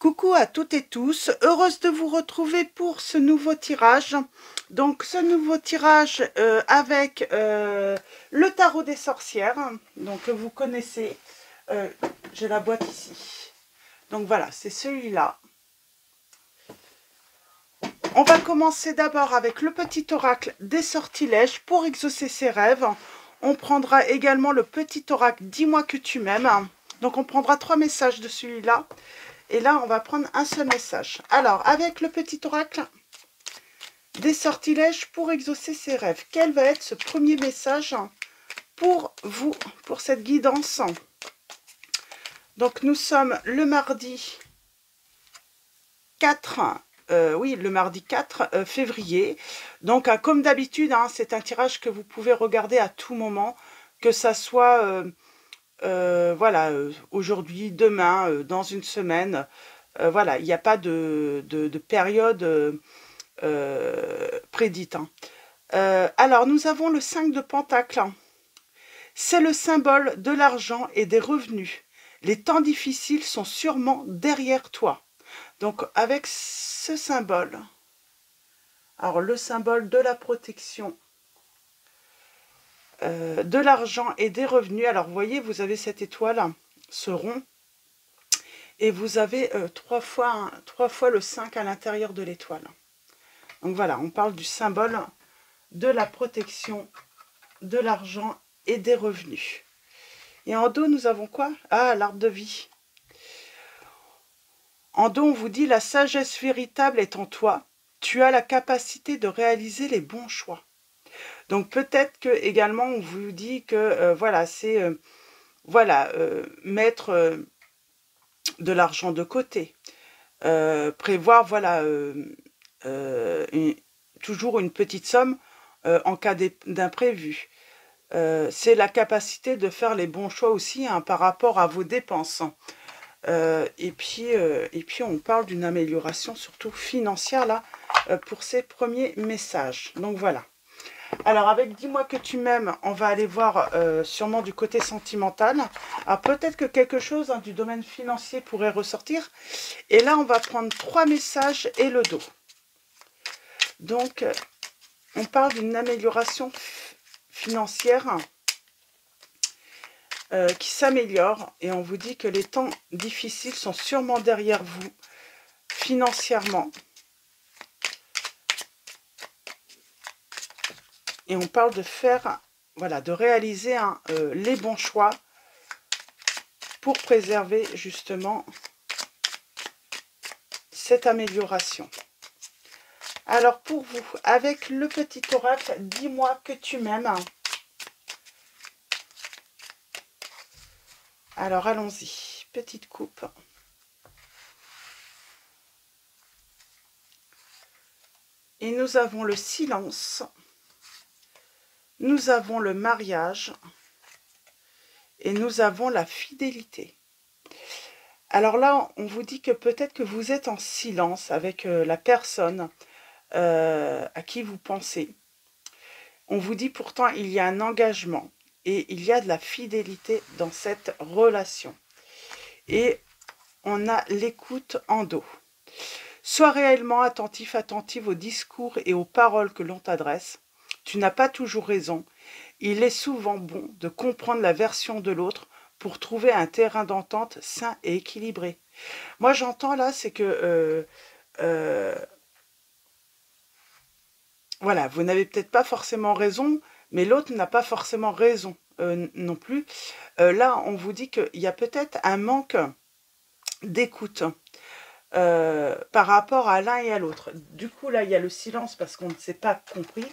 Coucou à toutes et tous, heureuse de vous retrouver pour ce nouveau tirage. Donc ce nouveau tirage avec le tarot des sorcières, donc que vous connaissez. J'ai la boîte ici. Donc voilà, c'est celui-là. On va commencer d'abord avec le petit oracle des sortilèges pour exaucer ses rêves. On prendra également le petit oracle dis-moi que tu m'aimes. Donc on prendra 3 messages de celui-là. Et là, on va prendre un seul message. Alors, avec le petit oracle des sortilèges pour exaucer ses rêves, quel va être ce premier message pour vous, pour cette guidance? Donc, nous sommes le mardi 4, le mardi 4 février. Donc, comme d'habitude, c'est un tirage que vous pouvez regarder à tout moment, que ça soit... aujourd'hui, demain, dans une semaine, voilà, il n'y a pas de période prédite. Alors, nous avons le 5 de Pentacle. C'est le symbole de l'argent et des revenus. Les temps difficiles sont sûrement derrière toi. Donc, avec ce symbole, alors le symbole de la protection, de l'argent et des revenus. Alors, vous voyez, vous avez cette étoile, ce rond, et vous avez 3 fois le 5 à l'intérieur de l'étoile. Donc voilà, on parle du symbole de la protection, de l'argent et des revenus. Et en dos, nous avons quoi? Ah, l'arbre de vie. En dos, on vous dit, la sagesse véritable est en toi. Tu as la capacité de réaliser les bons choix. Donc peut-être que également, on vous dit que, voilà, c'est... mettre de l'argent de côté. Prévoir, voilà... toujours une petite somme en cas d'imprévu. C'est la capacité de faire les bons choix aussi par rapport à vos dépenses. Et puis on parle d'une amélioration surtout financière là pour ces premiers messages. Donc voilà. Alors avec dis-moi que tu m'aimes, on va aller voir sûrement du côté sentimental. Alors peut-être que quelque chose du domaine financier pourrait ressortir. Et là on va prendre 3 messages et le dos. Donc, on parle d'une amélioration financière qui s'améliore et on vous dit que les temps difficiles sont sûrement derrière vous financièrement. Et on parle de faire, voilà, de réaliser les bons choix pour préserver justement cette amélioration. Alors pour vous, avec le petit oracle, dis-moi que tu m'aimes. Alors allons-y, petite coupe. Et nous avons le silence. Nous avons le mariage. Et nous avons la fidélité. Alors là, on vous dit que peut-être que vous êtes en silence avec la personne à qui vous pensez. On vous dit pourtant il y a un engagement et il y a de la fidélité dans cette relation. Et on a l'écoute en dos. Sois réellement attentif, attentive aux discours et aux paroles que l'on t'adresse. Tu n'as pas toujours raison. Il est souvent bon de comprendre la version de l'autre pour trouver un terrain d'entente sain et équilibré. Moi j'entends là, c'est que voilà, vous n'avez peut-être pas forcément raison, mais l'autre n'a pas forcément raison non plus. Là, on vous dit qu'il y a peut-être un manque d'écoute par rapport à l'un et à l'autre. Du coup, là, il y a le silence parce qu'on ne s'est pas compris.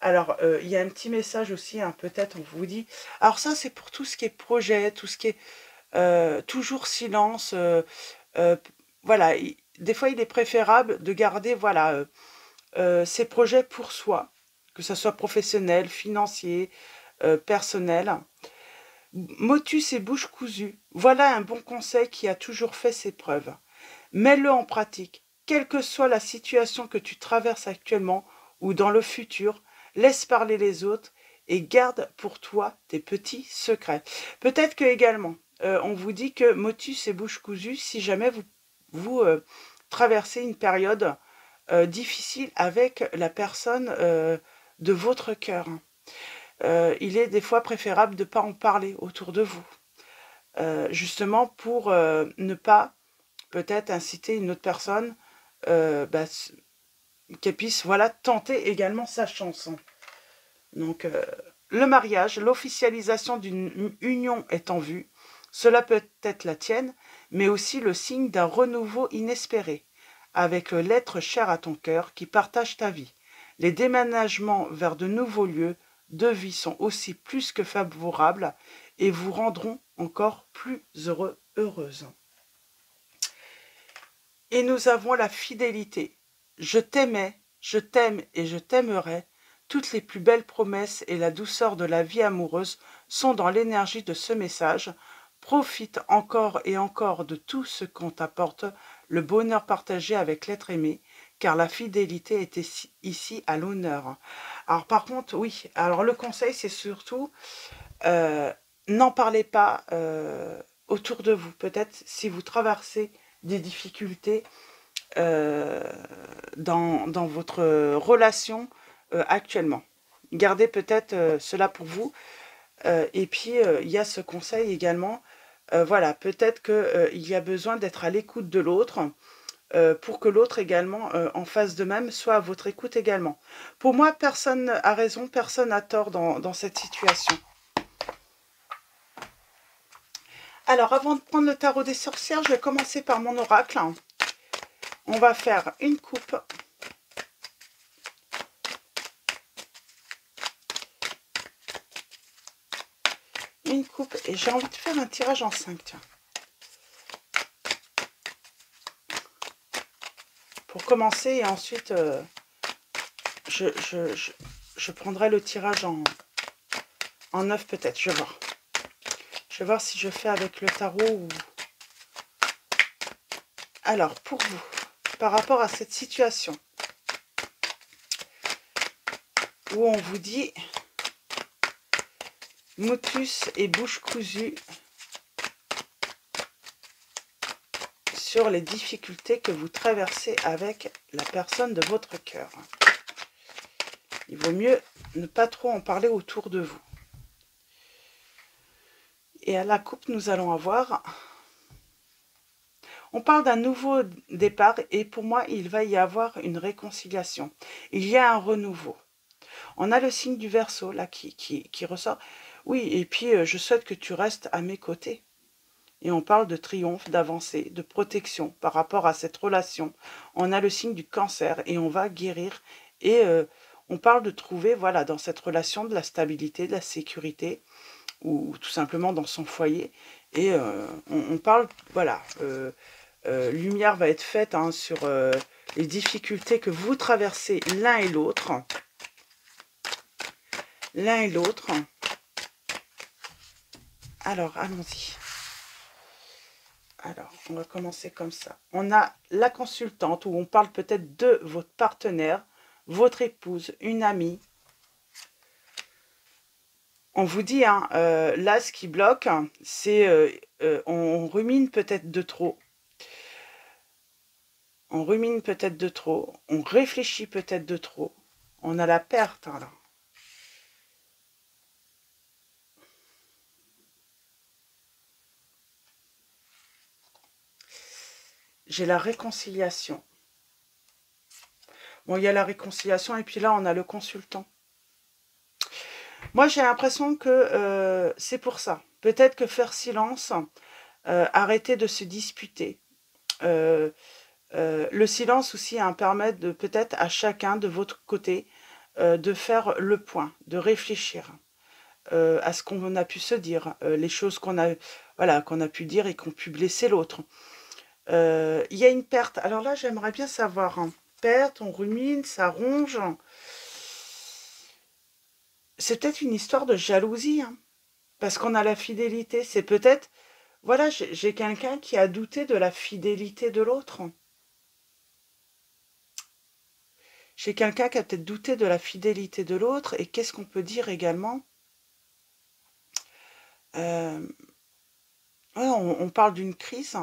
Alors, il y a un petit message aussi, peut-être, on vous dit... Alors ça, c'est pour tout ce qui est projet, tout ce qui est toujours silence. Voilà, des fois, il est préférable de garder, voilà... ses projets pour soi, que ce soit professionnel, financier, personnel. Motus et bouche cousue, voilà un bon conseil qui a toujours fait ses preuves. Mets-le en pratique, quelle que soit la situation que tu traverses actuellement ou dans le futur, laisse parler les autres et garde pour toi tes petits secrets. Peut-être que également, on vous dit que motus et bouche cousue, si jamais vous vous traversez une période difficile avec la personne de votre cœur. Il est des fois préférable de ne pas en parler autour de vous, justement pour ne pas peut-être inciter une autre personne qu'elle puisse voilà, tenter également sa chance. Donc, le mariage, l'officialisation d'une union est en vue. Cela peut être la tienne, mais aussi le signe d'un renouveau inespéré, avec l'être cher à ton cœur qui partage ta vie. Les déménagements vers de nouveaux lieux de vie sont aussi plus que favorables et vous rendront encore plus heureux, heureuse. Et nous avons la fidélité. Je t'aimais, je t'aime et je t'aimerai. Toutes les plus belles promesses et la douceur de la vie amoureuse sont dans l'énergie de ce message. Profite encore et encore de tout ce qu'on t'apporte, le bonheur partagé avec l'être aimé, car la fidélité est ici à l'honneur. Alors par contre, oui, alors le conseil c'est surtout, n'en parlez pas autour de vous. Peut-être si vous traversez des difficultés dans votre relation actuellement. Gardez peut-être cela pour vous. Et puis, il y a ce conseil également. Voilà, peut-être qu'il y a besoin d'être à l'écoute de l'autre pour que l'autre également, en face de même, soit à votre écoute également. Pour moi, personne n'a raison, personne n'a tort dans cette situation. Alors, avant de prendre le tarot des sorcières, je vais commencer par mon oracle. On va faire une coupe. Une coupe. Et j'ai envie de faire un tirage en 5, tiens. Pour commencer, et ensuite, je prendrai le tirage en 9 peut-être. Je vais voir. Je vais voir si je fais avec le tarot ou... Alors, pour vous, par rapport à cette situation où on vous dit motus et bouche cousue sur les difficultés que vous traversez avec la personne de votre cœur. Il vaut mieux ne pas trop en parler autour de vous. Et à la coupe, nous allons avoir... On parle d'un nouveau départ et pour moi, il va y avoir une réconciliation. Il y a un renouveau. On a le signe du Verseau là qui ressort. Oui, et puis je souhaite que tu restes à mes côtés. Et on parle de triomphe, d'avancée, de protection par rapport à cette relation. On a le signe du Cancer et on va guérir. Et on parle de trouver, voilà, dans cette relation de la stabilité, de la sécurité, ou tout simplement dans son foyer. Et on parle, voilà, lumière va être faite hein, sur les difficultés que vous traversez l'un et l'autre. L'un et l'autre. Alors, allons-y. Alors, on va commencer comme ça. On a la consultante où on parle peut-être de votre partenaire, votre épouse, une amie. On vous dit, hein, là, ce qui bloque, c'est on rumine peut-être de trop. On rumine peut-être de trop. On réfléchit peut-être de trop. On a la perte, hein, là. J'ai la réconciliation. Bon, il y a la réconciliation et puis là, on a le consultant. Moi, j'ai l'impression que c'est pour ça. Peut-être que faire silence, arrêter de se disputer. Le silence aussi permet de peut-être à chacun de votre côté de faire le point, de réfléchir à ce qu'on a pu se dire, les choses qu'on a, voilà, qu'on a pu dire et qu'on pu blesser l'autre. Il y a une perte. Alors là, j'aimerais bien savoir. Hein. Perte, on rumine, ça ronge. C'est peut-être une histoire de jalousie. Hein, parce qu'on a la fidélité. C'est peut-être... Voilà, j'ai quelqu'un qui a douté de la fidélité de l'autre. J'ai quelqu'un qui a peut-être douté de la fidélité de l'autre. Et qu'est-ce qu'on peut dire également ouais, on parle d'une crise.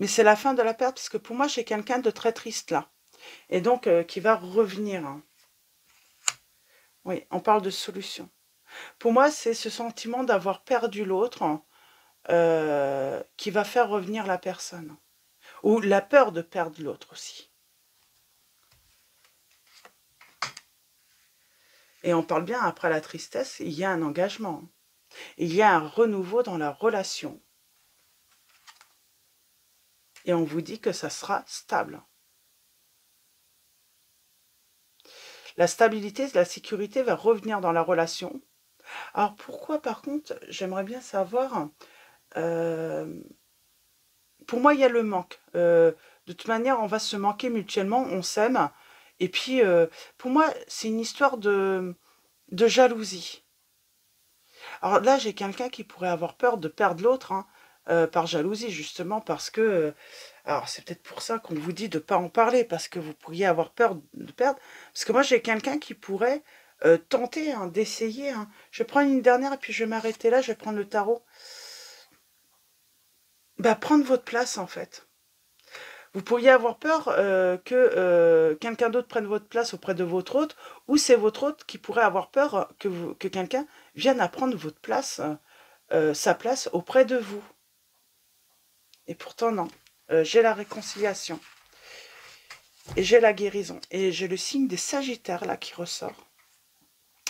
Mais c'est la fin de la perte, parce que pour moi, j'ai quelqu'un de très triste là. Et donc, qui va revenir. Hein. Oui, on parle de solution. Pour moi, c'est ce sentiment d'avoir perdu l'autre qui va faire revenir la personne. Ou la peur de perdre l'autre aussi. Et on parle bien, après la tristesse, il y a un engagement. Il y a un renouveau dans la relation. Et on vous dit que ça sera stable. La stabilité, la sécurité va revenir dans la relation. Alors pourquoi, par contre, j'aimerais bien savoir... pour moi, il y a le manque. De toute manière, on va se manquer mutuellement, on s'aime. Et puis, pour moi, c'est une histoire de jalousie. Alors là, j'ai quelqu'un qui pourrait avoir peur de perdre l'autre, hein, par jalousie, justement, parce que... alors, c'est peut-être pour ça qu'on vous dit de ne pas en parler, parce que vous pourriez avoir peur de perdre. Parce que moi, j'ai quelqu'un qui pourrait tenter hein, d'essayer. Hein. Je prends une dernière, et puis je vais m'arrêter là, je vais prendre le tarot. Bah, prendre votre place, en fait. Vous pourriez avoir peur que quelqu'un d'autre prenne votre place auprès de votre hôte, ou c'est votre hôte qui pourrait avoir peur que quelqu'un vienne à prendre votre place, sa place auprès de vous. Et pourtant, non. J'ai la réconciliation. Et j'ai la guérison. Et j'ai le signe des Sagittaires, là, qui ressort.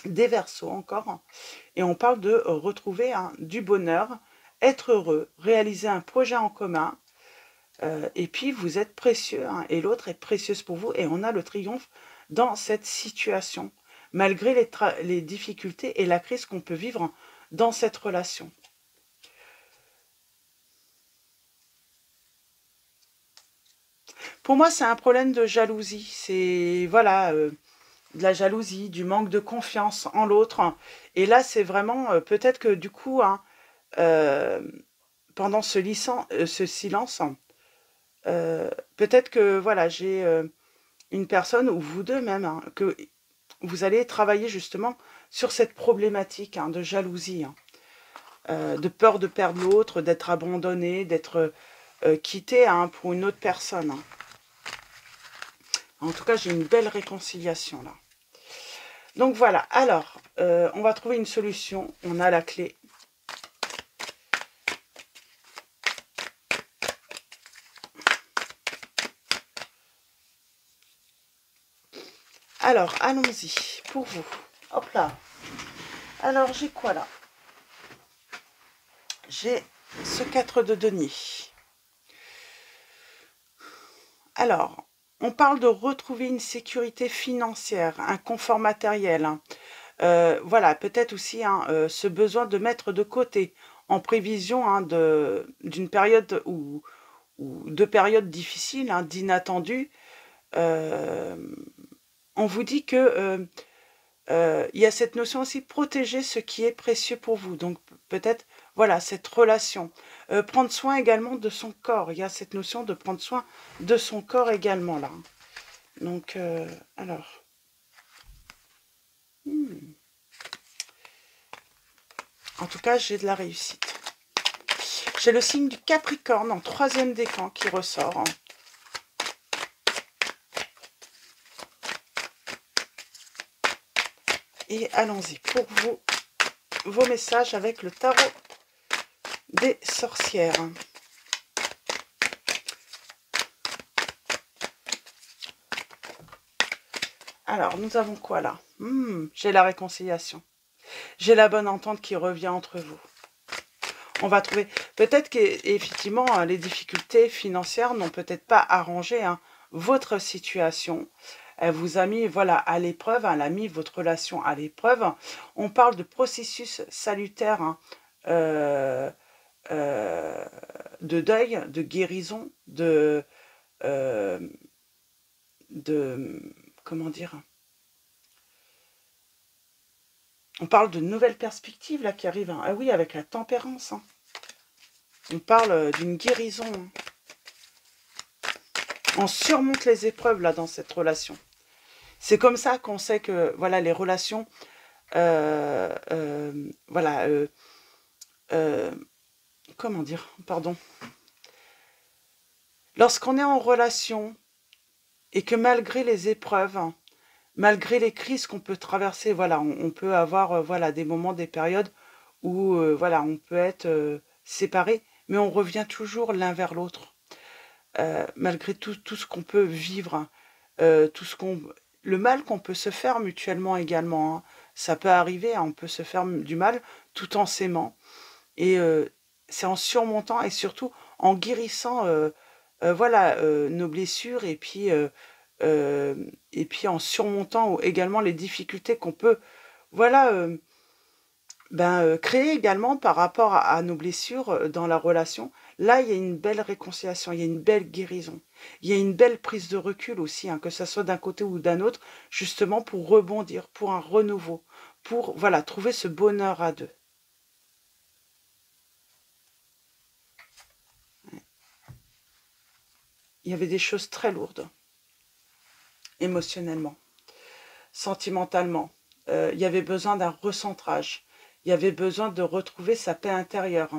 Des Verseaux, encore. Et on parle de retrouver hein, du bonheur, être heureux, réaliser un projet en commun. Et puis, vous êtes précieux, hein, et l'autre est précieuse pour vous. Et on a le triomphe dans cette situation, malgré les difficultés et la crise qu'on peut vivre dans cette relation. Pour moi, c'est un problème de jalousie. C'est, voilà, de la jalousie, du manque de confiance en l'autre. Et là, c'est vraiment, peut-être que du coup, hein, pendant ce silence, peut-être que, voilà, j'ai une personne, ou vous deux même, hein, que vous allez travailler justement sur cette problématique hein, de jalousie, hein, de peur de perdre l'autre, d'être abandonné, d'être quitté hein, pour une autre personne. Hein. En tout cas, j'ai une belle réconciliation là. Donc voilà, alors, on va trouver une solution. On a la clé. Alors, allons-y, pour vous. Hop là. Alors, j'ai quoi là? J'ai ce 4 de denier. Alors, on parle de retrouver une sécurité financière, un confort matériel. Hein. Voilà, peut-être aussi hein, ce besoin de mettre de côté en prévision hein, d'une période ou de périodes difficiles, hein, d'inattendues. On vous dit que il y a cette notion aussi de protéger ce qui est précieux pour vous. Donc peut-être, voilà, cette relation. Prendre soin également de son corps. Il y a cette notion de prendre soin de son corps également là. Donc, alors. En tout cas, j'ai de la réussite. J'ai le signe du Capricorne en 3e décan qui ressort. Hein. Et allons-y pour vous, vos messages avec le tarot des sorcières. Alors, nous avons quoi là? J'ai la réconciliation. J'ai la bonne entente qui revient entre vous. On va trouver... Peut-être qu'effectivement, les difficultés financières n'ont peut-être pas arrangé hein, votre situation. Elle vous a mis voilà, à l'épreuve, elle a mis votre relation à l'épreuve. On parle de processus salutaire, hein, de deuil, de guérison, comment dire? On parle de nouvelles perspectives là qui arrivent. Hein. Ah oui, avec la tempérance. Hein. On parle d'une guérison. Hein. On surmonte les épreuves là dans cette relation. C'est comme ça qu'on sait que voilà les relations, voilà, comment dire, pardon. Lorsqu'on est en relation et que malgré les épreuves, malgré les crises qu'on peut traverser, voilà, on peut avoir voilà, des moments, des périodes où voilà, on peut être séparés, mais on revient toujours l'un vers l'autre. Malgré tout ce qu'on peut vivre, tout ce le mal qu'on peut se faire mutuellement également, hein. Ça peut arriver, hein, on peut se faire du mal tout en s'aimant. Et c'est en surmontant et surtout en guérissant voilà, nos blessures et puis en surmontant également les difficultés qu'on peut voilà, créer également par rapport à nos blessures dans la relation. Là, il y a une belle réconciliation, il y a une belle guérison. Il y a une belle prise de recul aussi, hein, que ça soit d'un côté ou d'un autre, justement pour rebondir, pour un renouveau, pour voilà, trouver ce bonheur à deux. Il y avait des choses très lourdes, émotionnellement, sentimentalement. Il y avait besoin d'un recentrage. Il y avait besoin de retrouver sa paix intérieure.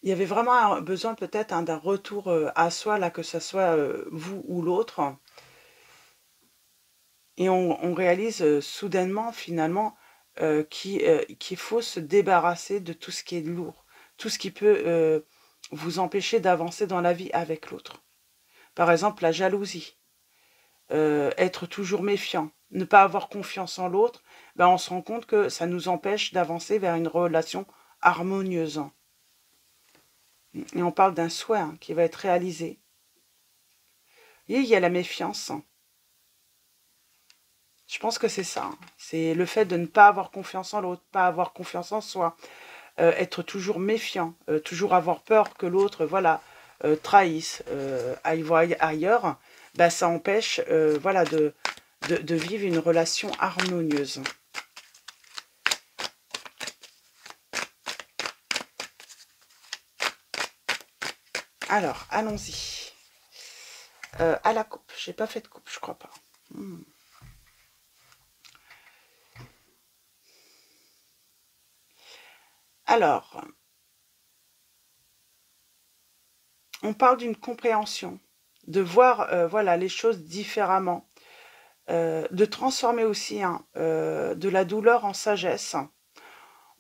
Il y avait vraiment besoin peut-être d'un retour à soi, là, que ce soit vous ou l'autre. Et on réalise soudainement, finalement, qu'il faut se débarrasser de tout ce qui est lourd, tout ce qui peut vous empêcher d'avancer dans la vie avec l'autre. Par exemple, la jalousie, être toujours méfiant, ne pas avoir confiance en l'autre, ben on se rend compte que ça nous empêche d'avancer vers une relation harmonieuse. Et on parle d'un souhait qui va être réalisé. Et il y a la méfiance. Je pense que c'est ça. C'est le fait de ne pas avoir confiance en l'autre, pas avoir confiance en soi, être toujours méfiant, toujours avoir peur que l'autre voilà, trahisse, aille voir ailleurs, bah, ça empêche voilà, de vivre une relation harmonieuse. Alors, allons-y. À la coupe. J'ai pas fait de coupe, je crois pas. Alors, on parle d'une compréhension, de voir voilà, les choses différemment, de transformer aussi hein, de la douleur en sagesse.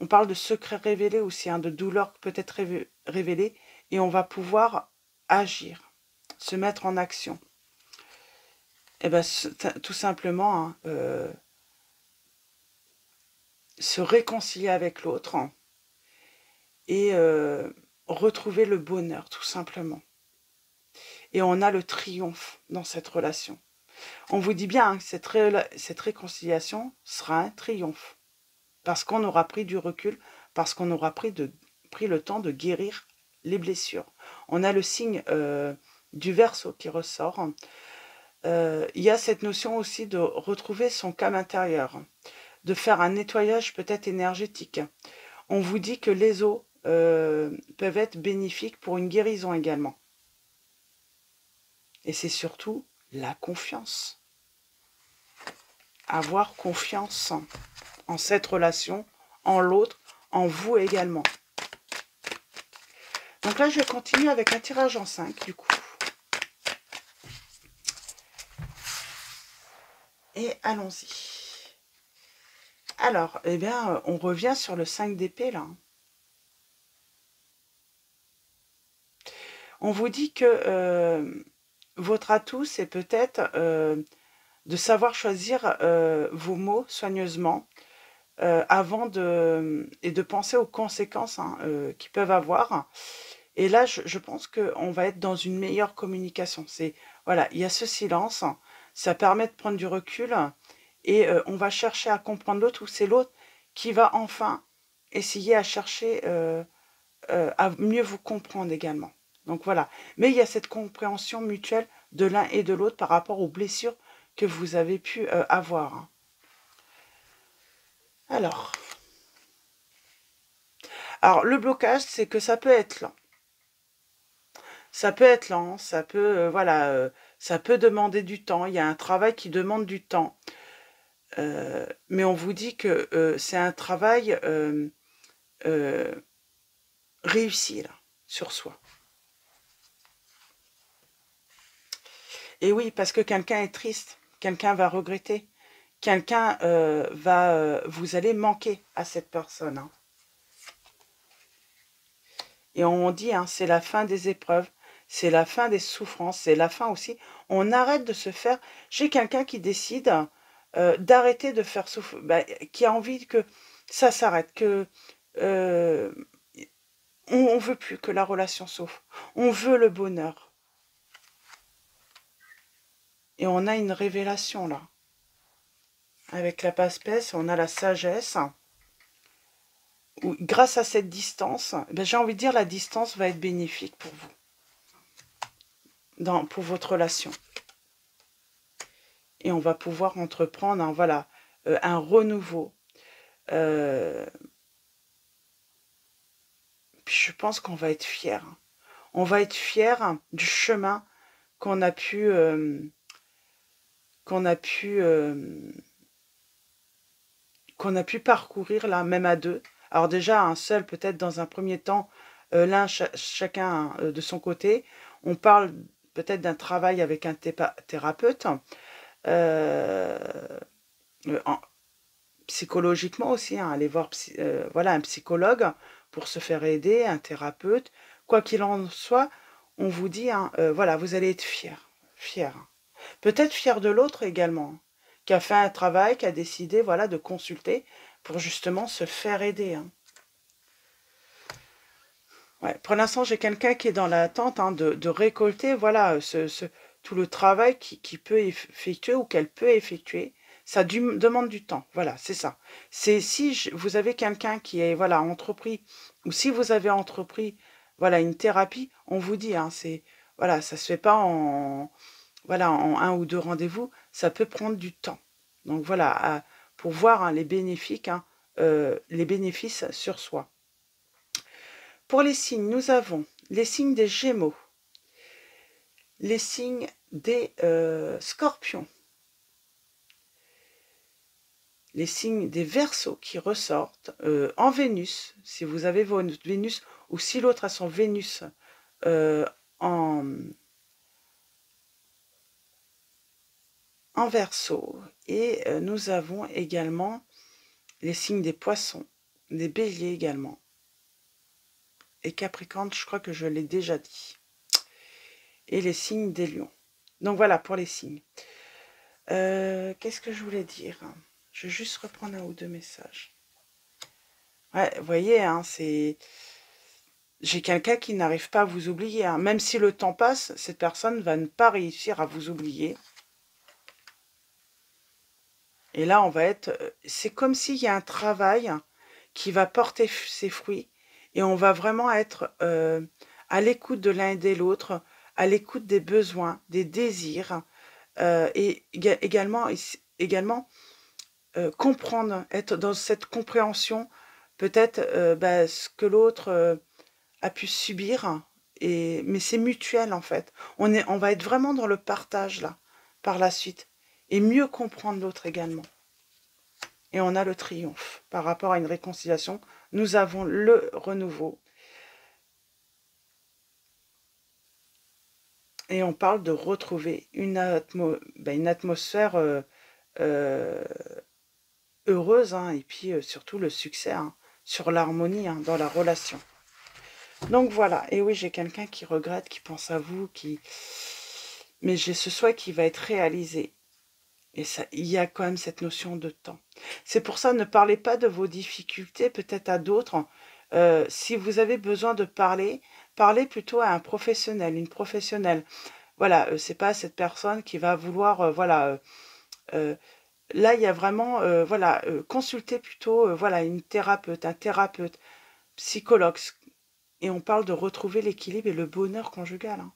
On parle de secrets révélés aussi, hein, de douleurs peut-être révélées, et on va pouvoir agir, se mettre en action. Et bien, tout simplement, hein, se réconcilier avec l'autre hein, et retrouver le bonheur, tout simplement. Et on a le triomphe dans cette relation. On vous dit bien hein, que cette réconciliation sera un triomphe. Parce qu'on aura pris du recul, parce qu'on aura pris le temps de guérir les blessures. On a le signe du Verseau qui ressort. Il y a cette notion aussi de retrouver son calme intérieur, de faire un nettoyage peut-être énergétique. On vous dit que les eaux peuvent être bénéfiques pour une guérison également. Et c'est surtout la confiance. Avoir confiance en cette relation, en l'autre, en vous également. Donc là, je vais continuer avec un tirage en 5, du coup. Et allons-y. Alors, eh bien, on revient sur le 5 d'épée, là. On vous dit que votre atout, c'est peut-être de savoir choisir vos mots soigneusement avant et de penser aux conséquences hein, qu'ils peuvent avoir. Et là, je pense qu'on va être dans une meilleure communication. Voilà, il y a ce silence, ça permet de prendre du recul et on va chercher à comprendre l'autre ou c'est l'autre qui va enfin essayer à chercher à mieux vous comprendre également. Donc voilà. Mais il y a cette compréhension mutuelle de l'un et de l'autre par rapport aux blessures que vous avez pu avoir. Alors, le blocage, c'est que ça peut être lent. Ça peut être lent, ça peut, voilà, ça peut demander du temps. Il y a un travail qui demande du temps. Mais on vous dit que c'est un travail réussi, là, sur soi. Et oui, parce que quelqu'un est triste, quelqu'un va regretter, quelqu'un vous allez manquer à cette personne, hein. Et on dit, hein, c'est la fin des épreuves, c'est la fin des souffrances, c'est la fin aussi. On arrête de se faire... J'ai quelqu'un qui décide d'arrêter de faire souffrir, qui a envie que ça s'arrête, que euh, on veut plus que la relation souffre. On veut le bonheur. Et on a une révélation là. Avec la passe-pèse, on a la sagesse. Où, grâce à cette distance, j'ai envie de dire la distance va être bénéfique pour vous, pour votre relation. Et on va pouvoir entreprendre un renouveau. Puis je pense qu'on va être fiers. On va être fiers du chemin qu'on a pu parcourir là, même à deux. Alors déjà, un seul peut-être dans un premier temps, chacun de son côté. On parle peut-être d'un travail avec un thérapeute, psychologiquement aussi, hein, aller voir un psychologue pour se faire aider, un thérapeute. Quoi qu'il en soit, on vous dit, hein, vous allez être fiers. Peut-être fiers de l'autre également, qui a fait un travail, qui a décidé de consulter pour justement se faire aider, hein. Ouais, pour l'instant, j'ai quelqu'un qui est dans l'attente, hein, de récolter tout le travail qu'il peut effectuer ou qu'elle peut effectuer. Ça demande du temps. Voilà, c'est ça. C'est si vous avez quelqu'un qui est entrepris, ou si vous avez entrepris une thérapie, on vous dit, hein, ça se fait pas en un ou deux rendez-vous, ça peut prendre du temps. Donc pour voir, hein, les bénéfices sur soi. Pour les signes, nous avons les signes des Gémeaux, les signes des Scorpions, les signes des Verseaux qui ressortent en Vénus, si vous avez votre Vénus, ou si l'autre a son Vénus en Verseau. Et nous avons également les signes des Poissons, des Béliers également. Et Capricorne, je crois que je l'ai déjà dit. Et les signes des Lions. Donc voilà pour les signes. Qu'est-ce que je voulais dire? Je vais juste reprendre un ou deux messages. Ouais, vous voyez, hein, j'ai quelqu'un qui n'arrive pas à vous oublier, hein. Même si le temps passe, cette personne va ne pas réussir à vous oublier. Et là, on va être... C'est comme s'il y a un travail qui va porter ses fruits. Et on va vraiment être à l'écoute de l'un et de l'autre, à l'écoute des besoins, des désirs, et également comprendre, être dans cette compréhension, peut-être ce que l'autre a pu subir, mais c'est mutuel en fait. On va être vraiment dans le partage là, par la suite, et mieux comprendre l'autre également. Et on a le triomphe par rapport à une réconciliation. Nous avons le renouveau. Et on parle de retrouver une atmosphère heureuse, hein, et puis surtout le succès, hein, sur l'harmonie, hein, dans la relation. Donc voilà, et oui, j'ai quelqu'un qui regrette, qui pense à vous, mais j'ai ce souhait qui va être réalisé. Et ça, il y a quand même cette notion de temps. C'est pour ça, ne parlez pas de vos difficultés, peut-être à d'autres. Si vous avez besoin de parler, parlez plutôt à un professionnel, une professionnelle. Voilà, c'est pas cette personne qui va vouloir, là, il y a vraiment, consulter plutôt, une thérapeute, un thérapeute, psychologue. Et on parle de retrouver l'équilibre et le bonheur conjugal, hein.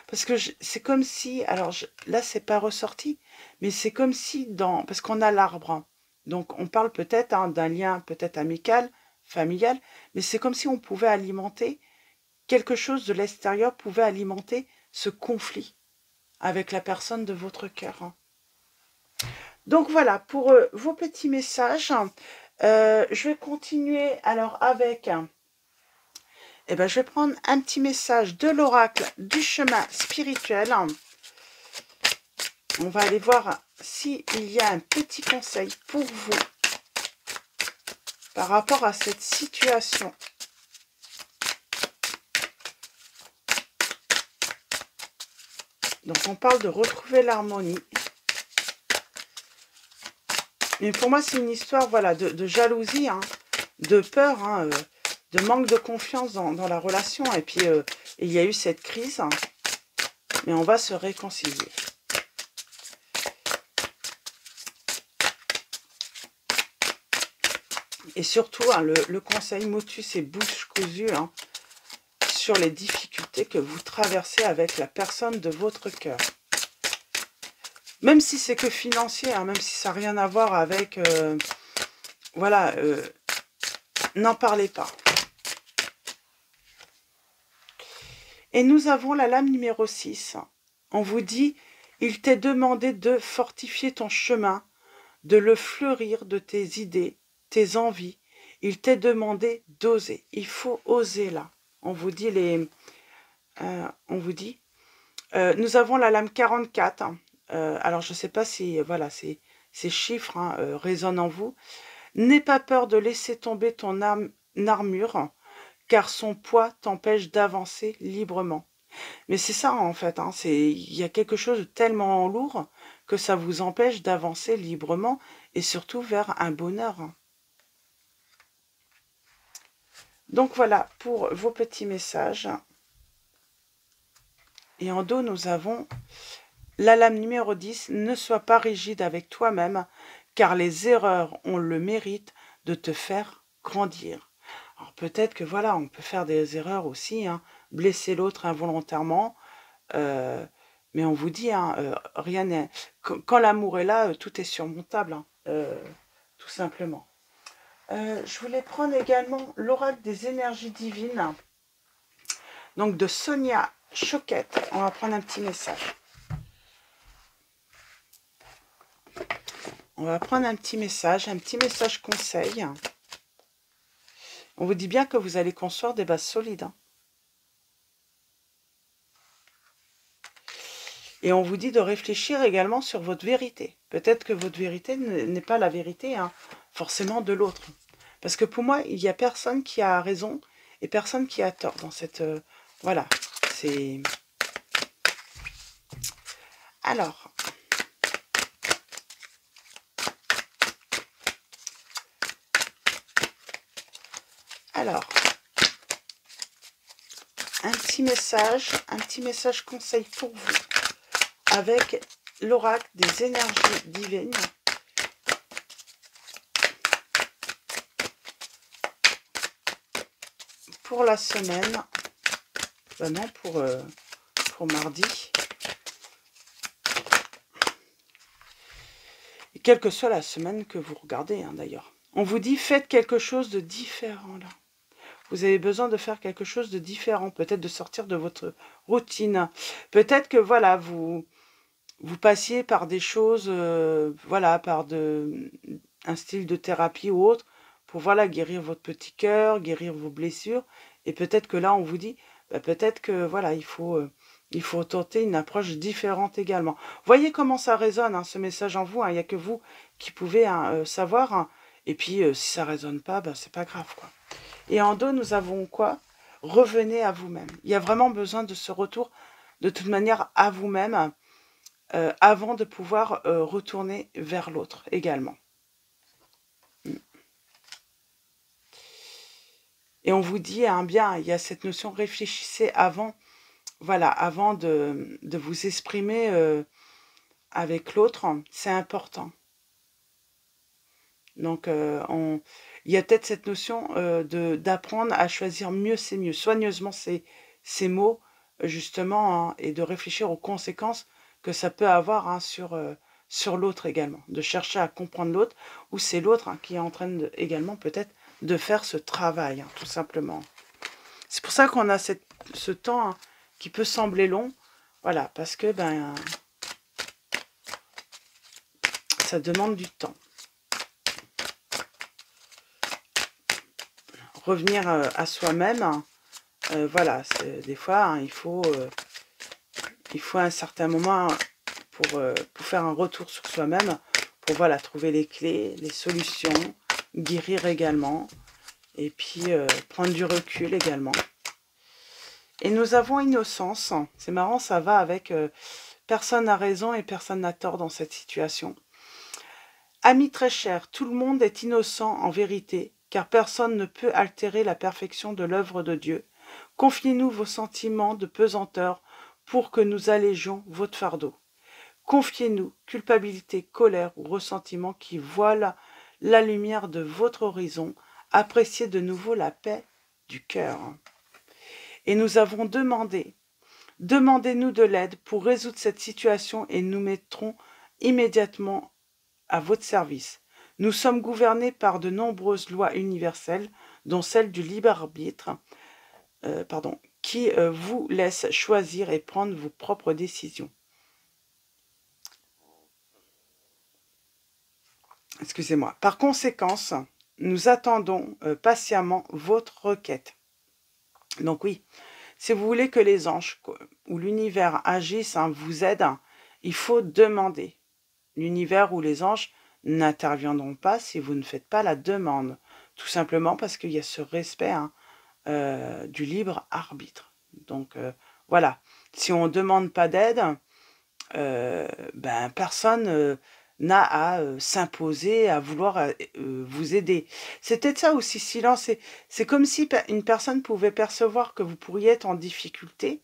Parce que c'est comme si, alors là, c'est pas ressorti, mais c'est comme si parce qu'on a l'arbre, hein. Donc on parle peut-être, hein, d'un lien peut-être amical, familial, mais c'est comme si on pouvait alimenter, quelque chose de l'extérieur pouvait alimenter ce conflit avec la personne de votre cœur, hein. Donc voilà, pour vos petits messages, je vais continuer alors avec... je vais prendre un petit message de l'oracle du chemin spirituel. On va aller voir s'il y a un petit conseil pour vous par rapport à cette situation. Donc on parle de retrouver l'harmonie. Mais pour moi, c'est une histoire voilà, de jalousie, hein, de peur, hein, de manque de confiance dans la relation. Et puis, il y a eu cette crise, hein, mais on va se réconcilier. Et surtout, hein, le conseil motus et bouche cousue, hein, sur les difficultés que vous traversez avec la personne de votre cœur. Même si c'est que financier, hein, même si ça n'a rien à voir avec... voilà, n'en parlez pas. Et nous avons la lame numéro 6. On vous dit, il t'est demandé de fortifier ton chemin, de le fleurir de tes idées, tes envies. Il t'est demandé d'oser. Il faut oser là. On vous dit nous avons la lame 44. Alors, je ne sais pas si voilà, ces chiffres hein, résonnent en vous. N'aie pas peur de laisser tomber ton armure, car son poids t'empêche d'avancer librement. Mais c'est ça, en fait. Hein, il y a quelque chose de tellement lourd que ça vous empêche d'avancer librement et surtout vers un bonheur. Donc, voilà pour vos petits messages. Et en dos, nous avons la lame numéro 10. Ne sois pas rigide avec toi-même, car les erreurs ont le mérite de te faire grandir. Alors peut-être que voilà, on peut faire des erreurs aussi, hein, blesser l'autre involontairement, mais on vous dit, hein, rien n'est... Quand l'amour est là, tout est surmontable, hein, tout simplement. Je voulais prendre également l'oracle des énergies divines, donc de Sonia Choquette. On va prendre un petit message. On va prendre un petit message conseil. On vous dit bien que vous allez construire des bases solides. Hein. Et on vous dit de réfléchir également sur votre vérité. Peut-être que votre vérité n'est pas la vérité, hein, forcément de l'autre. Parce que pour moi, il n'y a personne qui a raison et personne qui a tort dans cette... voilà, c'est... Alors... un petit message conseil pour vous, avec l'oracle des énergies divines. Pour la semaine, non, pour mardi. Et quelle que soit la semaine que vous regardez, hein, d'ailleurs. On vous dit, faites quelque chose de différent, là. Vous avez besoin de faire quelque chose de différent, peut-être de sortir de votre routine. Peut-être que, voilà, vous passiez par des choses, voilà, par un style de thérapie ou autre, pour, voilà, guérir votre petit cœur, guérir vos blessures. Et peut-être que là, on vous dit, bah, peut-être que, voilà, il faut tenter une approche différente également. Voyez comment ça résonne, hein, ce message en vous. Hein, il n'y a que vous qui pouvez hein, savoir. Hein. Et puis, si ça ne résonne pas, bah, c'est pas grave, quoi. Et en dos, nous avons quoi? Revenez à vous-même. Il y a vraiment besoin de ce retour, de toute manière, à vous-même, avant de pouvoir retourner vers l'autre également. Et on vous dit, hein, bien, il y a cette notion, réfléchissez avant, voilà, avant de vous exprimer avec l'autre, c'est important. Donc, il y a peut-être cette notion d'apprendre à choisir mieux ses mieux, soigneusement ses mots, justement, hein, et de réfléchir aux conséquences que ça peut avoir hein, sur l'autre également, de chercher à comprendre l'autre, ou c'est l'autre hein, qui est en train également peut-être de faire ce travail, hein, tout simplement. C'est pour ça qu'on a ce temps hein, qui peut sembler long, voilà, parce que ben ça demande du temps. Revenir à soi-même, voilà, des fois, hein, il faut à un certain moment pour faire un retour sur soi-même, pour voilà, trouver les clés, les solutions, guérir également, et puis prendre du recul également. Et nous avons innocence. C'est marrant, ça va avec personne n'a raison et personne n'a tort dans cette situation. Amis très chers, tout le monde est innocent en vérité, car personne ne peut altérer la perfection de l'œuvre de Dieu. Confiez-nous vos sentiments de pesanteur pour que nous allégions votre fardeau. Confiez-nous culpabilité, colère ou ressentiment qui voient la lumière de votre horizon. Appréciez de nouveau la paix du cœur. Et nous avons demandé, demandez-nous de l'aide pour résoudre cette situation et nous mettrons immédiatement à votre service. Nous sommes gouvernés par de nombreuses lois universelles, dont celle du libre arbitre, qui vous laisse choisir et prendre vos propres décisions. Excusez-moi. Par conséquent, nous attendons patiemment votre requête. Donc oui, si vous voulez que les anges ou l'univers agissent, vous aident, il faut demander. L'univers ou les anges n'interviendront pas si vous ne faites pas la demande. Tout simplement parce qu'il y a ce respect du libre arbitre. Donc voilà, si on ne demande pas d'aide, personne n'a à s'imposer, à vouloir vous aider. C'est peut-être ça aussi, silence. C'est comme si une personne pouvait percevoir que vous pourriez être en difficulté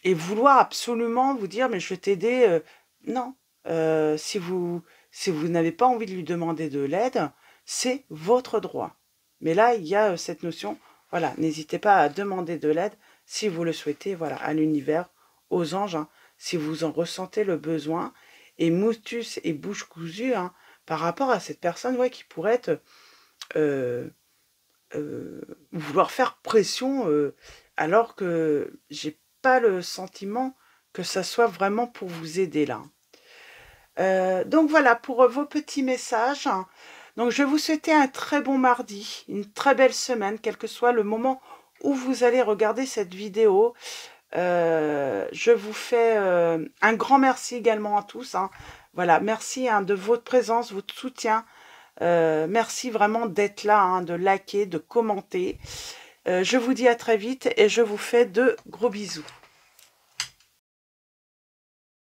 et vouloir absolument vous dire « mais je vais t'aider ». Non, si vous n'avez pas envie de lui demander de l'aide, c'est votre droit. Mais là, il y a cette notion, voilà, n'hésitez pas à demander de l'aide si vous le souhaitez, voilà, à l'univers, aux anges, si vous en ressentez le besoin, et motus et bouche cousue, par rapport à cette personne qui pourrait être, vouloir faire pression, alors que j'ai pas le sentiment que ça soit vraiment pour vous aider là. Donc voilà pour vos petits messages. Donc je vais vous souhaiter un très bon mardi, une très belle semaine, quel que soit le moment où vous allez regarder cette vidéo. Je vous fais un grand merci également à tous. Voilà, merci de votre présence, votre soutien. Merci vraiment d'être là, de liker, de commenter. Je vous dis à très vite et je vous fais de gros bisous.